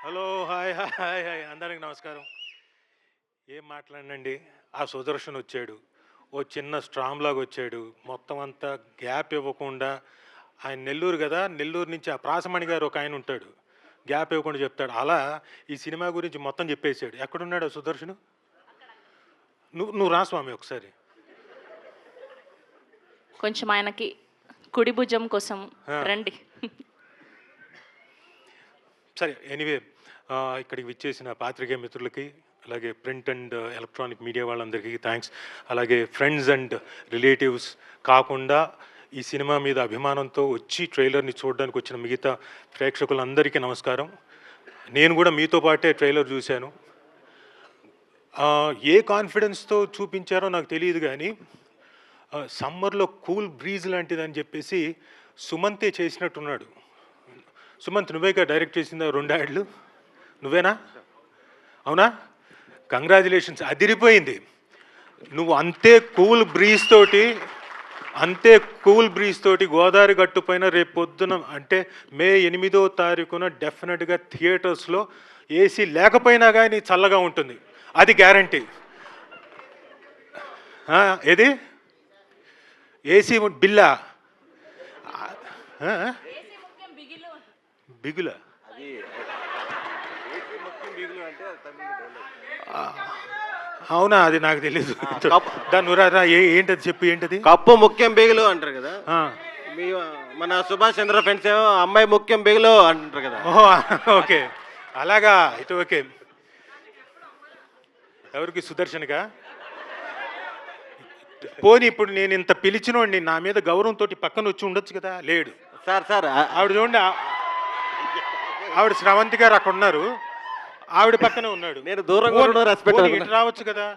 Hello hi hi hi అందరికి నమస్కారం. ఏం మాట్లాడినండి, ఆ సుదర్శన్ వచ్చాడు, ఓ చిన్న స్ట్రామ్ లాగా వచ్చాడు, మొత్తం అంతా గ్యాప్ ఇవ్వకుండా. ఆయన నెల్లూరు కదా, నెల్లూరు నుంచి ఆ ప్రాసమణి గారు ఒక ఆయన ఉంటాడు, గ్యాప్ ఇవ్వకుండా చెప్తాడు. అలా ఈ సినిమా గురించి మొత్తం చెప్పేశాడు. ఎక్కడున్నాడు ఆ సుదర్శను? నువ్వు రా స్వామి ఒకసారి. కొంచెం ఆయనకి కుడి భుజం కోసం రండి. సరే, ఎనీవే, ఇక్కడికి విచ్చేసిన పాత్రికేయ మిత్రులకి, అలాగే ప్రింట్ అండ్ ఎలక్ట్రానిక్ మీడియా వాళ్ళందరికీ థ్యాంక్స్. అలాగే ఫ్రెండ్స్ అండ్ రిలేటివ్స్ కాకుండా ఈ సినిమా మీద అభిమానంతో వచ్చి ట్రైలర్ని చూడడానికి వచ్చిన మిగతా ప్రేక్షకులందరికీ నమస్కారం. నేను కూడా మీతో పాటే ట్రైలర్ చూశాను. ఏ కాన్ఫిడెన్స్తో చూపించారో నాకు తెలియదు, కానీ సమ్మర్లో కూల్ బ్రీజ్ లాంటిదని చెప్పేసి సుమంతే చేసినట్టున్నాడు. సుమంత్, నువ్వేగా డైరెక్ట్ చేసిందా 2 యాడ్లు? నువ్వేనా? అవునా? కంగ్రాచులేషన్స్, అదిరిపోయింది. నువ్వు అంతే కూల్ బ్రీజ్ తోటి గోదావరి గట్టుపైన రేపు పొద్దున అంటే మే 8వ తారీఖున డెఫినెట్గా థియేటర్స్లో ఏసీ లేకపోయినా కానీ చల్లగా ఉంటుంది, అది గ్యారంటీ. ఏది ఏసీ బిల్లా? బిగులా? అవునా, అది నాకు తెలీదు. దాని ఏంటది చెప్పు, ఏంటది? కప్పు ముఖ్యం బిగులు అంటారు కదా, మన సుభాష్ చంద్ర ఫ్రెండ్స్ ఏమో అమ్మాయి ముఖ్యం బిగులు అంటారు కదా. ఓహో, ఓకే, అలాగా అయితే ఓకే. ఎవరికి? సుదర్శన్గా? పోనీ ఇప్పుడు నేను ఇంత పిలిచినోండి, నా మీద గౌరవంతో పక్కన వచ్చి ఉండొచ్చు కదా. లేడు. సార్ ఆవిడ చూడండి, ఆవిడ శ్రవంతి గారు అక్కడ ఉన్నారు, ఆవిడ పక్కనే ఉన్నాడు. నేను దూరంగా రెస్పెక్ట్ ఇటు రావచ్చు కదా.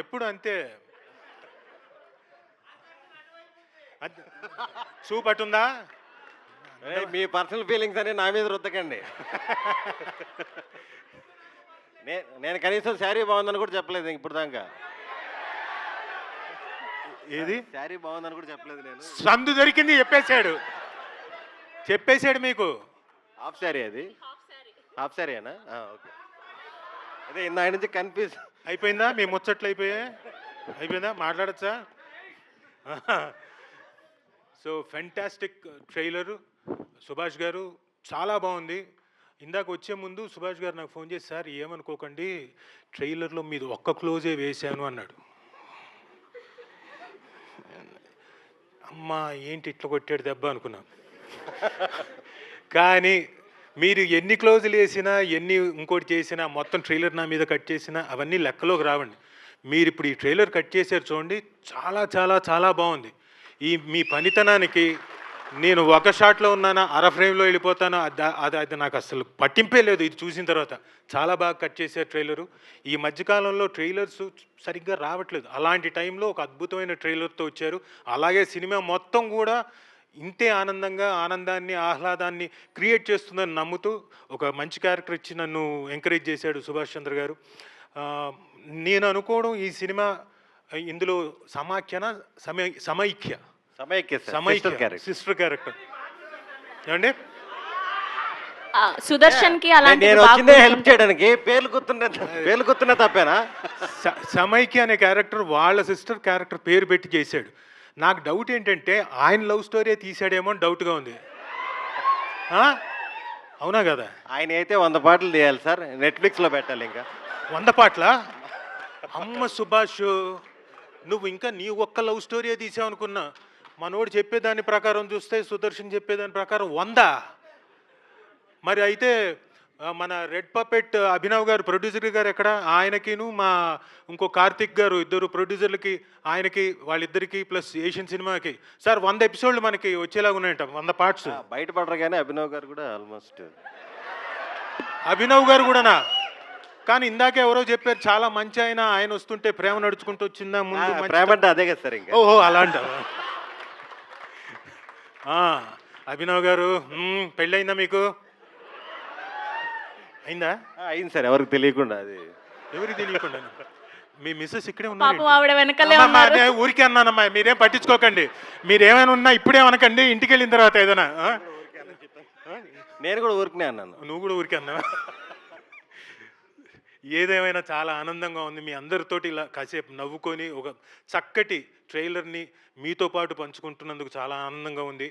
ఎప్పుడు అంతే. చూపట్టుందా? మీ పర్సనల్ ఫీలింగ్స్ అని నా మీద రుద్దకండి. నేను కనీసం శారీ బాగుందని కూడా చెప్పలేదు ఇప్పుడు దాకా. ఏది శారీ బాగుందని కూడా చెప్పలేదు నేను. సందు దొరికింది చెప్పేశాడు మీకు. హాఫ్ శారీ, అది హాఫ్ శారీనా? ఓకే. అదే ఇందా నుంచి కన్ఫ్యూజ్ అయిపోయిందా? మీ ముచ్చట్లు అయిపోయిందా? మాట్లాడచ్చా? So fantastic trailer. సుభాష్ గారు చాలా బాగుంది. ఇందాక వచ్చే ముందు సుభాష్ గారు నాకు ఫోన్ చేసి, సార్ ఏమనుకోకండి, ట్రైలర్లో మీది ఒక్క క్లోజే వేశాను అన్నాడు. అమ్మా ఏంటి ఇట్లా కొట్టాడు దెబ్బ అనుకున్నా. కానీ మీరు ఎన్ని క్లోజులు వేసినా, ఎన్ని ఇంకోటి చేసినా, మొత్తం ట్రైలర్ నా మీద కట్ చేసినా అవన్నీ లెక్కలోకి రావండి. మీరు ఇప్పుడు ఈ ట్రైలర్ కట్ చేశారు చూడండి, చాలా చాలా చాలా బాగుంది. మీ పనితనానికి నేను ఒక షాట్లో ఉన్నానా, అర ఫ్రేమ్లో వెళ్ళిపోతాను, అది నాకు అసలు పట్టింపే లేదు. ఇది చూసిన తర్వాత చాలా బాగా కట్ చేశారు ట్రైలరు. ఈ మధ్యకాలంలో ట్రైలర్స్ సరిగ్గా రావట్లేదు, అలాంటి టైంలో ఒక అద్భుతమైన ట్రైలర్తో వచ్చారు. అలాగే సినిమా మొత్తం కూడా ఇంతే ఆనందాన్ని ఆహ్లాదాన్ని క్రియేట్ చేస్తుందని నమ్ముతూ ఒక మంచి క్యారెక్టర్ ఇచ్చి నన్ను ఎంకరేజ్ చేశాడు సుభాష్ చంద్ర గారు. నేను అనుకోవడం ఈ సినిమా ఇందులో సమైక్య సిస్టర్ క్యారెక్టర్ ఏమండి? సుదర్శన్ కి అలాంటి నేను వచ్చిందే హెల్ప్ చేయడానికి. పేర్లు గుర్తున్నా తప్పేనా? సమైక్య అనే క్యారెక్టర్ వాళ్ళ సిస్టర్ క్యారెక్టర్ పేరు పెట్టి చేశాడు. నాకు డౌట్ ఏంటంటే ఆయన లవ్ స్టోరీ తీసాడేమో అని డౌట్గా ఉంది. అవునా కదా? ఆయన అయితే 100 పాటలు తీయాలి సార్, నెట్ఫ్లిక్స్లో పెట్టాలి. ఇంకా 100 పాటల? అమ్మ సుభాష్, నువ్వు ఇంకా నీ ఒక్క లవ్ స్టోరీ తీసావు అనుకున్నా. మనోడు చెప్పేదాని ప్రకారం చూస్తే, సుదర్శన్ చెప్పేదాని ప్రకారం 100. మరి అయితే మన రెడ్ పపెట్ అభినవ్ గారు, ప్రొడ్యూసర్ గారు ఎక్కడ? ఆయనకిను మా ఇంకో కార్తిక్ గారు, ఇద్దరు ప్రొడ్యూసర్లకి, ఆయనకి, వాళ్ళిద్దరికి ప్లస్ ఏషియన్ సినిమాకి సార్ 100 ఎపిసోడ్లు మనకి వచ్చేలాగా ఉన్నాయంట, 100 పార్ట్స్. బయటపడరు కానీ అభినవ్ గారు కూడా ఆల్మోస్ట్. అభినవ్ గారు కూడానా? కానీ ఇందాక ఎవరో చెప్పారు చాలా మంచి ఆయన వస్తుంటే ప్రేమ నడుచుకుంటూ వచ్చిందా ముందు? ప్రేమ అంటే అదే కదా సార్. ఇంకా ఓహో, అలాంటి అభినవ్ గారు పెళ్ళయిందా మీకు? అయిందా? అయింది సార్, ఎవరికి తెలియకుండా. అది ఎవరికి తెలియకుండా? మీ మిస్సెస్ ఇక్కడే పాపం ఆవిడ వెనకలే ఉన్నారు. ఉన్నారు. ఊరికే అన్నానమ్మా, మీరేం పట్టించుకోకండి. మీరేమైనా ఉన్నా ఇప్పుడే అనకండి, ఇంటికి వెళ్ళిన తర్వాత ఏదైనా నేను కూడా ఊరికనే అన్నాను. నువ్వు కూడా ఊరికే అన్నావా? ఏదేమైనా చాలా ఆనందంగా ఉంది మీ అందరితోటి ఇలా కాసేపు నవ్వుకొని ఒక చక్కటి ట్రైలర్ని మీతో పాటు పంచుకుంటున్నందుకు చాలా ఆనందంగా ఉంది.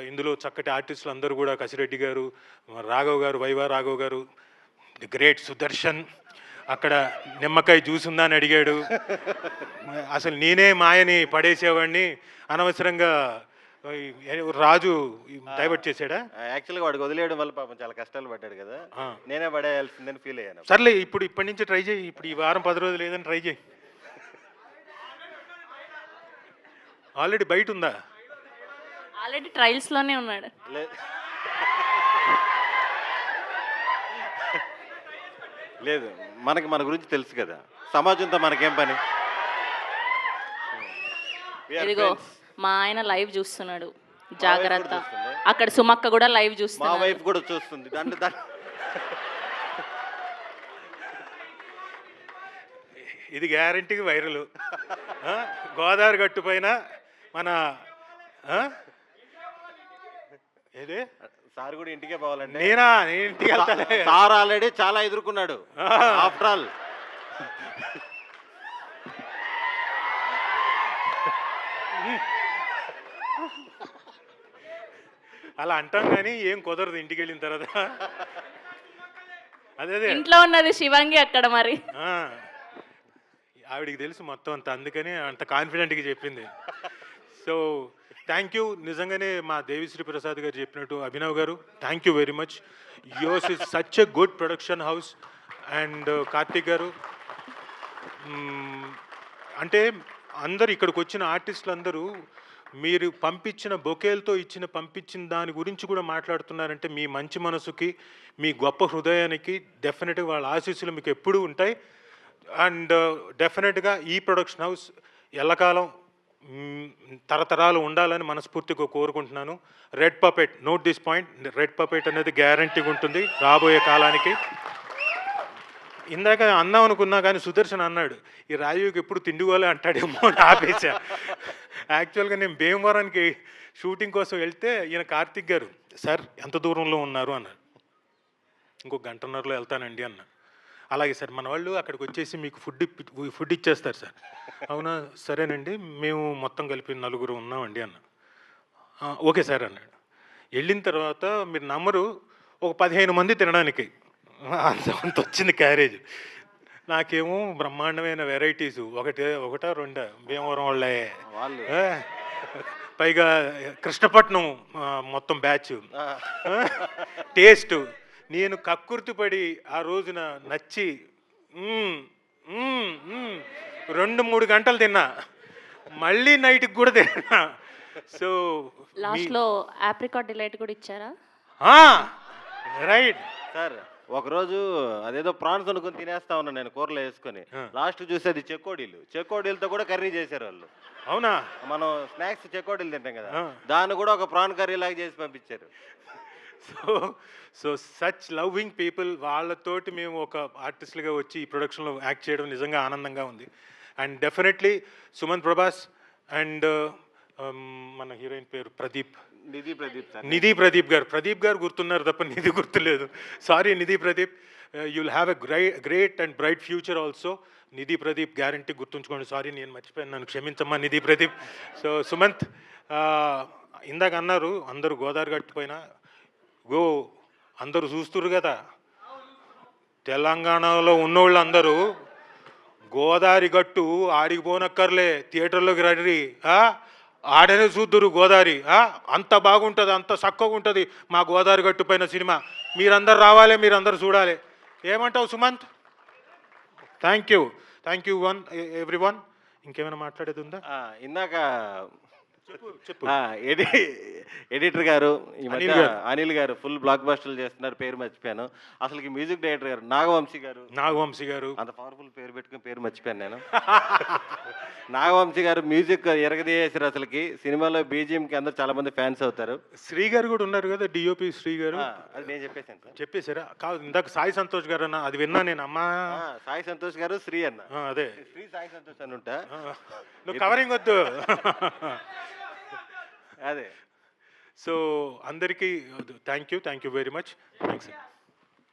ఇందులో చక్కటి ఆర్టిస్టులు అందరూ కూడా కసిరెడ్డి గారు, రాఘవ్ గారు, వైవా రాఘవ్ గారు, ది గ్రేట్ సుదర్శన్ అక్కడ నిమ్మకాయ జ్యూస్ ఉందా అని అడిగాడు. అసలు నేనే మాయని పడేసేవాడిని, అనవసరంగా రాజు డైవర్ట్ చేశాడా? యాక్చువల్గా వాడికి వదిలేయడం వల్ల పాపం చాలా కష్టాలు పడ్డాడు కదా, నేనే పడేయాల్సిందని ఫీల్ అయ్యాను. సర్లే ఇప్పటి నుంచి ట్రై చేయి. ఇప్పుడు ఈ వారం 10 రోజులు ఏదని ట్రై చేయి. ఆల్రెడీ బయట ఉందా? ఆల్రెడీ ట్రయల్స్లోనే ఉన్నాడు. లేదు, మనకి మన గురించి తెలుసు కదా, సమాజంతో మనకేం పని. We are ఇదిగో friends. మా ఆయన లైవ్ చూస్తున్నాడు, జాగ్రత్త. చూస్తుందా? అక్కడ సుమక్క కూడా లైవ్ మా చూస్తున్నాడు. వైఫ్ కూడా చూస్తుంది. ఇది గ్యారంటీకి వైరల్. గోదావరి గట్టు పైన మన ఏదే సార్ కూడా ఇంటికే పోవాలంటే నేను ఇంటికి వెళ్తానే. సార్ ఆల్రెడీ చాలా ఎదుర్కొన్నాడు. ఆఫ్టర్ ఆల్ అలా అంటాం కానీ ఏం కుదరదు ఇంటికి వెళ్ళిన తర్వాత. అదే ఇంట్లో ఉన్నది శివంగి అక్కడ మరి. ఆవిడికి తెలుసు మొత్తం అంత, అందుకని అంత కాన్ఫిడెంట్గా చెప్పింది. So thank you. నిజంగానే మా దేవిశ్రీ ప్రసాద్ గారు చెప్పినట్టు అభినవ్ గారు thank you very much. Yours is such a good production house. And Karthik గారు, అంటే అందరు ఇక్కడికి వచ్చిన ఆర్టిస్టులు అందరూ మీరు పంపించిన బొకేలతో పంపించిన దాని గురించి కూడా మాట్లాడుతున్నారంటే మీ మంచి మనసుకి, మీ గొప్ప హృదయానికి డెఫినెట్గా వాళ్ళ ఆశీస్సులు మీకు ఎప్పుడూ ఉంటాయి. అండ్ డెఫినెట్గా ఈ ప్రొడక్షన్ హౌస్ ఎల్లకాలం తరతరాలు ఉండాలని మనస్ఫూర్తిగా కోరుకుంటున్నాను. Red puppet, note this point, red puppet అనేది గ్యారంటీగా ఉంటుంది రాబోయే కాలానికి. ఇందాక అందాం అనుకున్నా కానీ సుదర్శన్ అన్నాడు ఈ రాజీవ్కి ఎప్పుడు తిండిగోలే అంటాడేమో అని ఆపేశా. యాక్చువల్గా నేను భీమవరానికి షూటింగ్ కోసం వెళ్తే ఈయన కార్తిక్ గారు సార్ ఎంత దూరంలో ఉన్నారు అన్నారు. ఇంకో గంటన్నరలో వెళ్తానండి అన్న. అలాగే సార్ మన వాళ్ళు అక్కడికి వచ్చేసి మీకు ఫుడ్ ఇచ్చేస్తారు సార్. అవునా సరేనండి, మేము మొత్తం కలిపి 4 ఉన్నామండి అన్న. ఓకే సార్ అన్నాడు. వెళ్ళిన తర్వాత మీరు నమ్మరు, ఒక 15 మంది తినడానికి అంత వచ్చింది క్యారేజ్. నాకేమో బ్రహ్మాండమైన వెరైటీసు, ఒకటా రెండా భీమవరం వాళ్ళే, పైగా కృష్ణపట్నం మొత్తం బ్యాచ్ టేస్ట్. నేను కక్కుర్తిపడి ఆ రోజున నచ్చి 2-3 గంటలు తిన్నా, మళ్ళీ నైట్కి కూడా తిన్నా. సో లాస్ట్లో ఆప్రికాట్ డిలైట్ కూడా ఇచ్చారా? Right sir. ఒకరోజు అదేదో ప్రాన్స్ అనుకుని తినేస్తా ఉన్నా నేను కూరలో వేసుకొని, లాస్ట్ చూసి అది చెక్కోడీలతో కూడా కర్రీ చేశారు వాళ్ళు. అవునా? మనం స్నాక్స్ చెక్కోడీలు తింటాం కదా, దాన్ని కూడా ఒక ప్రాన్ కర్రీ లాగా చేసి పంపించారు. సో సచ్ లవింగ్ పీపుల్, వాళ్ళతోటి మేము ఒక ఆర్టిస్టులుగా వచ్చి ఈ ప్రొడక్షన్లో యాక్ట్ చేయడం నిజంగా ఆనందంగా ఉంది. And definitely Sumanth Prabhas and మన హీరోయిన్ పేరు నిధి ప్రదీప్ గారు గుర్తున్నారు తప్ప నిధి గుర్తులేదు. Sorry Nidhi Pradeep, you will have a great and bright future also. Nidhi Pradeep guarantee గుర్తుంచుకోండి. సారీ నేను మర్చిపోయాను, నన్ను క్షమించమ్మా నిధి ప్రదీప్. సో సుమంత్, ఇందాక అన్నారు అందరూ గోదావరి గట్టిపోయినా అందరూ చూస్తున్నారు కదా, తెలంగాణలో ఉన్నోళ్ళు అందరూ గోదావరి గట్టు ఆడిపోనక్కర్లే, థియేటర్లోకి రండి, ఆడనే చూద్దురు గోదావరి, అంత బాగుంటుంది, అంత చక్కగా ఉంటుంది మా గోదావరి గట్టు పైన సినిమా. మీరందరూ రావాలి, మీరందరూ చూడాలి. ఏమంటావు సుమంత్? Thank you everyone. ఇంకేమైనా మాట్లాడేది ఉందా? ఇందాక చెప్పు. ఎడిటర్ గారు ఈ మధ్య అనిల్ గారు ఫుల్ బ్లాక్ బస్టర్లు చేస్తున్నారు, పేరు మర్చిపోయాను. అసలుకి మ్యూజిక్ డైరెక్టర్ గారు నాగవంశీ గారు, అంత పవర్ఫుల్ పేరు పెట్టుకుని పేరు మర్చిపోయాను నేను. నాగవంశీ గారు మ్యూజిక్ ఎరగదీసారు. అసలుకి సినిమాలో బీజిఎంకి అందరూ చాలా మంది ఫ్యాన్స్ అవుతారు. శ్రీ గారు కూడా ఉన్నారు కదా, డిఓపి శ్రీ గారు. అది నేను చెప్పేశాను సార్. చెప్పేశారా? కాదు, ఇందాక సాయి సంతోష్ గారు అన్న, అది విన్నా నేను. అమ్మా సాయి సంతోష్ గారు, శ్రీ అన్న. అదే శ్రీ సాయి సంతోష్ అని ఉంటా, నువ్వు కవరింగ్ వద్దు. అదే సో అందరికీ thank you very much thanks